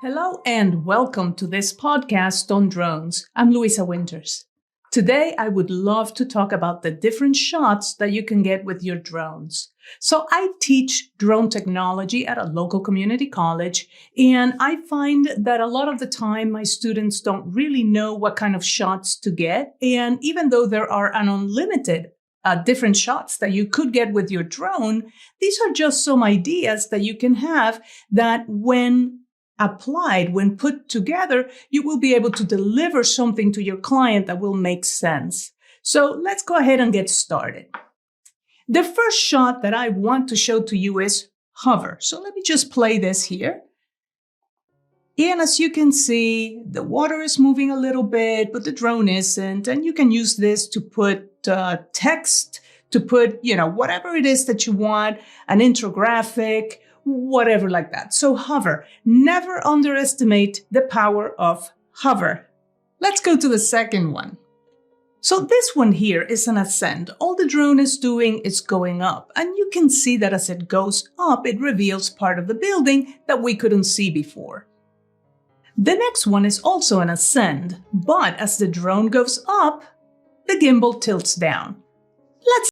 Hello and welcome to this podcast on drones. I'm Luisa Winters. Today, I would love to talk about the different shots that you can get with your drones. So I teach drone technology at a local community college, and I find that a lot of the time my students don't really know what kind of shots to get. And even though there are an unlimited different shots that you could get with your drone, these are just some ideas that you can have that when applied, when put together, you will be able to deliver something to your client that will make sense. So let's go ahead and get started. The first shot that I want to show to you is hover. So let me just play this here. And as you can see, the water is moving a little bit, but the drone isn't. And you can use this to put text, to put, whatever it is that you want, an infographic, whatever like that. So hover. Never underestimate the power of hover. Let's go to the second one. So this one here is an ascent. All the drone is doing is going up. And you can see that as it goes up, it reveals part of the building that we couldn't see before. The next one is also an ascend, but as the drone goes up, the gimbal tilts down. Let's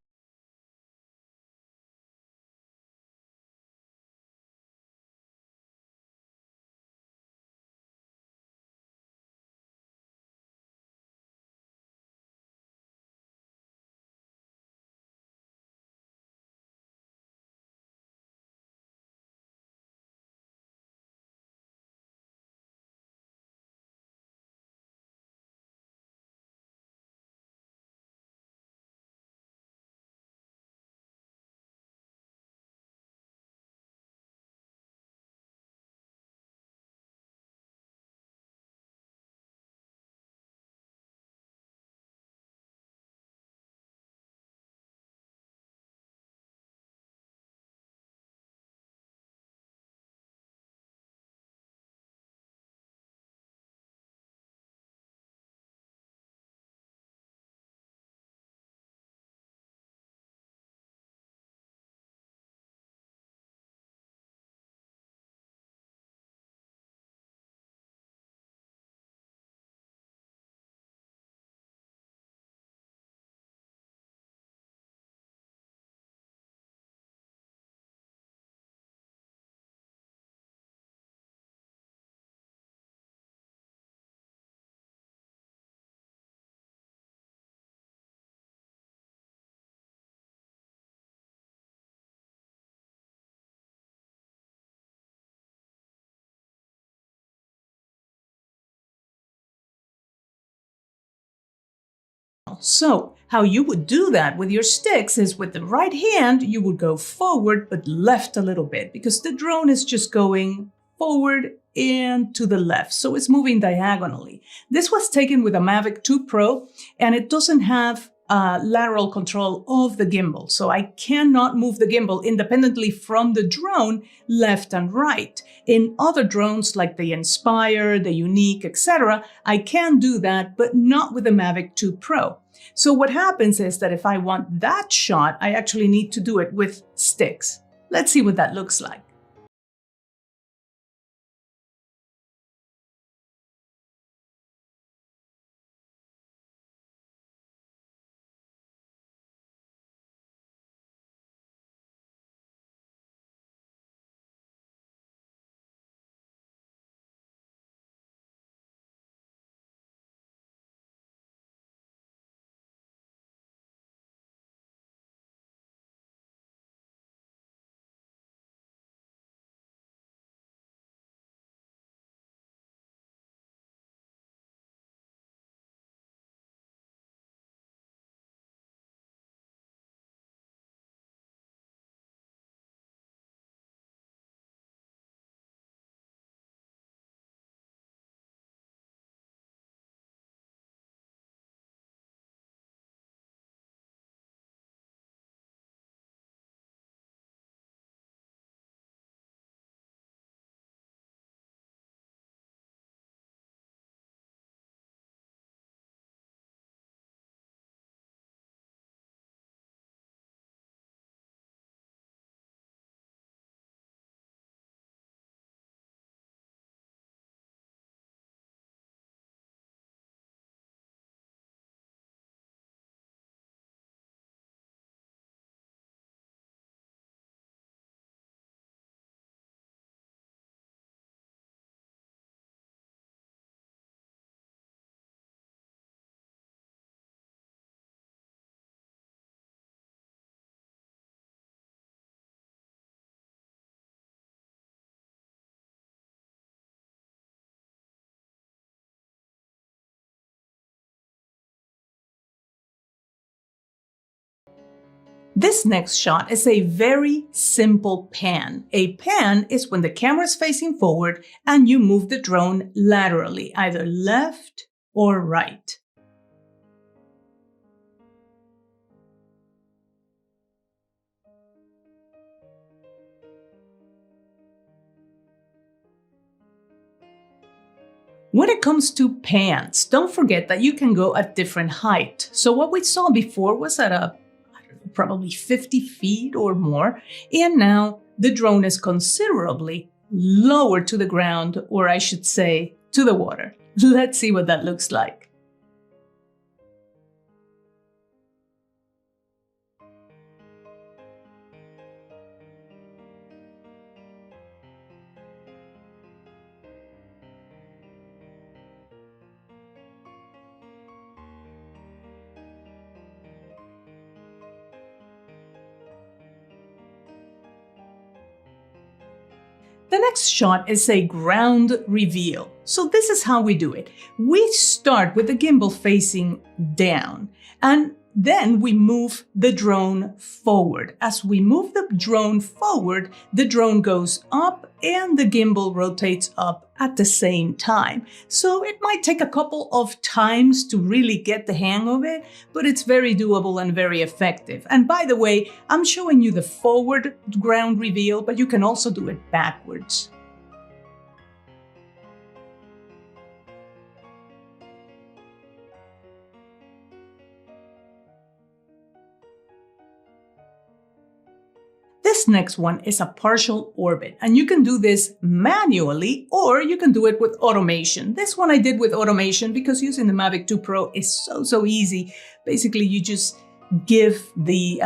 So, how you would do that with your sticks is with the right hand, you would go forward but left a little bit because the drone is just going forward and to the left. So it's moving diagonally. This was taken with a Mavic 2 Pro and it doesn't have lateral control of the gimbal. So I cannot move the gimbal independently from the drone left and right. In other drones like the Inspire, the Unique, etc., I can do that, but not with the Mavic 2 Pro. So what happens is that if I want that shot, I actually need to do it with sticks. Let's see what that looks like. This next shot is a very simple pan. A pan is when the camera is facing forward and you move the drone laterally, either left or right. When it comes to pans, don't forget that you can go at different height. So what we saw before was at probably 50 feet or more, and now the drone is considerably lower to the ground, or I should say, to the water. Let's see what that looks like. The next shot is a ground reveal. So this is how we do it. We start with the gimbal facing down, and then we move the drone forward. As we move the drone forward, the drone goes up and the gimbal rotates up at the same time. So it might take a couple of times to really get the hang of it, but it's very doable and very effective. And by the way, I'm showing you the forward ground reveal, but you can also do it backwards. This next one is a partial orbit, and you can do this manually or you can do it with automation. This one I did with automation because using the Mavic 2 Pro is so easy. Basically, you just give the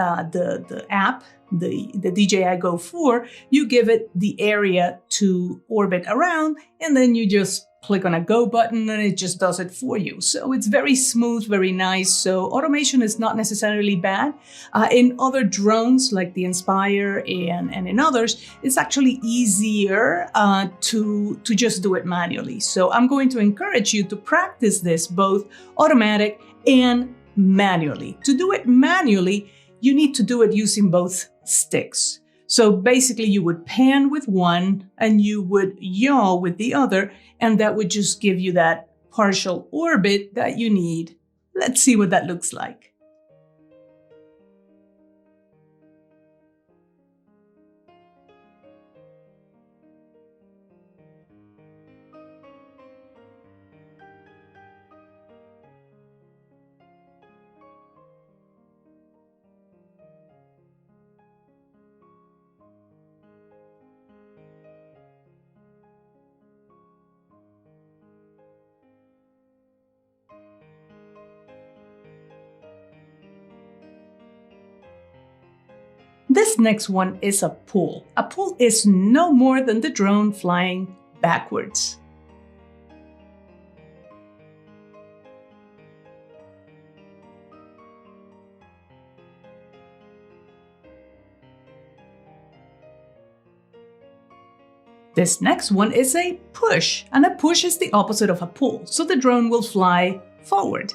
app, the DJI Go 4, you give it the area to orbit around, and then you just click on a go button and it just does it for you. So it's very smooth, very nice. So automation is not necessarily bad. In other drones like the Inspire and in others, it's actually easier to just do it manually. So I'm going to encourage you to practice this both automatic and manually. To do it manually, you need to do it using both sticks. So basically you would pan with one and you would yaw with the other, and that would just give you that partial orbit that you need. Let's see what that looks like. This next one is a pull. A pull is no more than the drone flying backwards. This next one is a push, and a push is the opposite of a pull, so the drone will fly forward.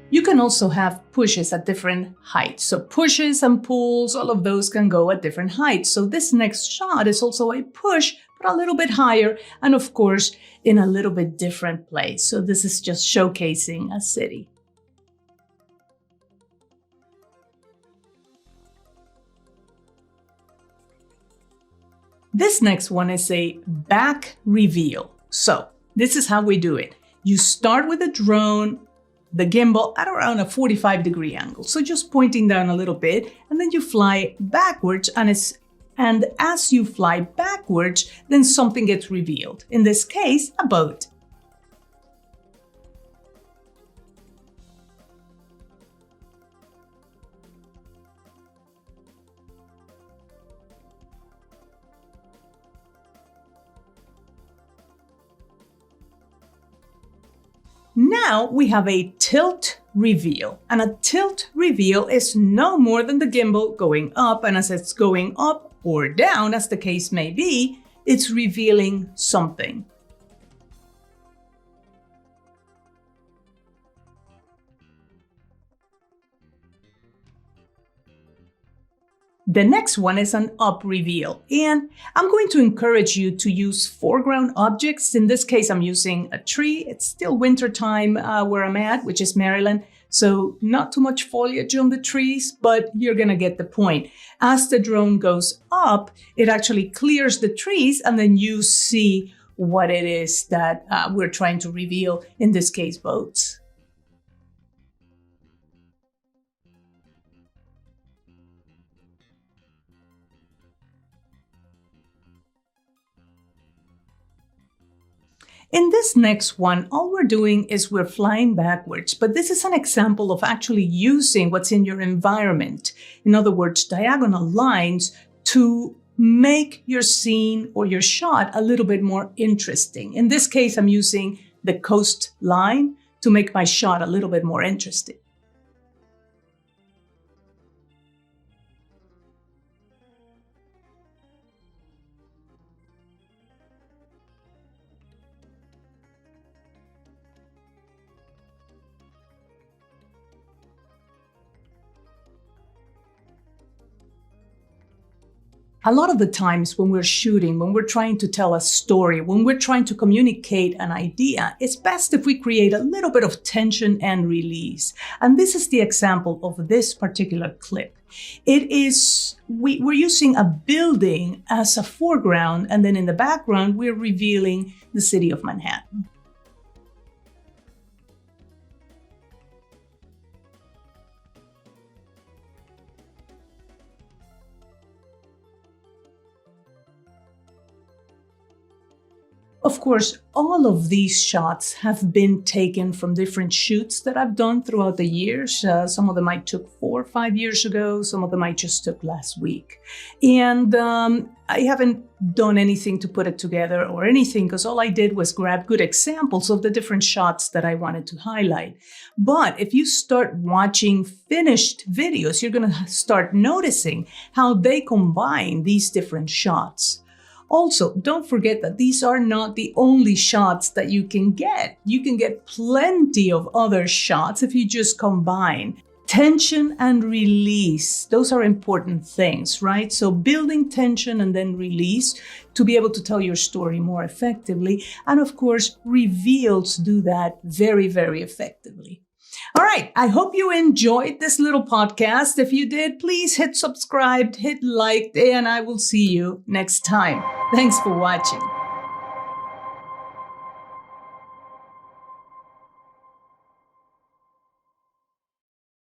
You can also have pushes at different heights. So pushes and pulls, all of those can go at different heights. So this next shot is also a push, but a little bit higher, and of course, in a little bit different place. So this is just showcasing a city. This next one is a back reveal. So this is how we do it. You start with the drone, the gimbal at around a 45-degree angle. So just pointing down a little bit, and then you fly backwards, and as you fly backwards, then something gets revealed. In this case, a boat. Now we have a tilt reveal, and a tilt reveal is no more than the gimbal going up, and as it's going up or down, as the case may be, it's revealing something. The next one is an up reveal, and I'm going to encourage you to use foreground objects. In this case, I'm using a tree. It's still winter time where I'm at, which is Maryland, so not too much foliage on the trees, but you're going to get the point. As the drone goes up, it actually clears the trees, and then you see what it is that we're trying to reveal, in this case, boats. In this next one, all we're doing is we're flying backwards, but this is an example of actually using what's in your environment. In other words, diagonal lines to make your scene or your shot a little bit more interesting. In this case, I'm using the coastline to make my shot a little bit more interesting. A lot of the times when we're shooting, when we're trying to tell a story, when we're trying to communicate an idea, it's best if we create a little bit of tension and release. And this is the example of this particular clip. We're using a building as a foreground, and then in the background, we're revealing the city of Manhattan. Of course, all of these shots have been taken from different shoots that I've done throughout the years. Some of them I took 4 or 5 years ago. Some of them I just took last week. And I haven't done anything to put it together or anything, because all I did was grab good examples of the different shots that I wanted to highlight. But if you start watching finished videos, you're going to start noticing how they combine these different shots. Also, don't forget that these are not the only shots that you can get. You can get plenty of other shots if you just combine tension and release. Those are important things, right? So building tension and then release to be able to tell your story more effectively. And of course, reveals do that very, very effectively. All right, I hope you enjoyed this little podcast. If you did, please hit subscribe, hit like, and I will see you next time. Thanks for watching.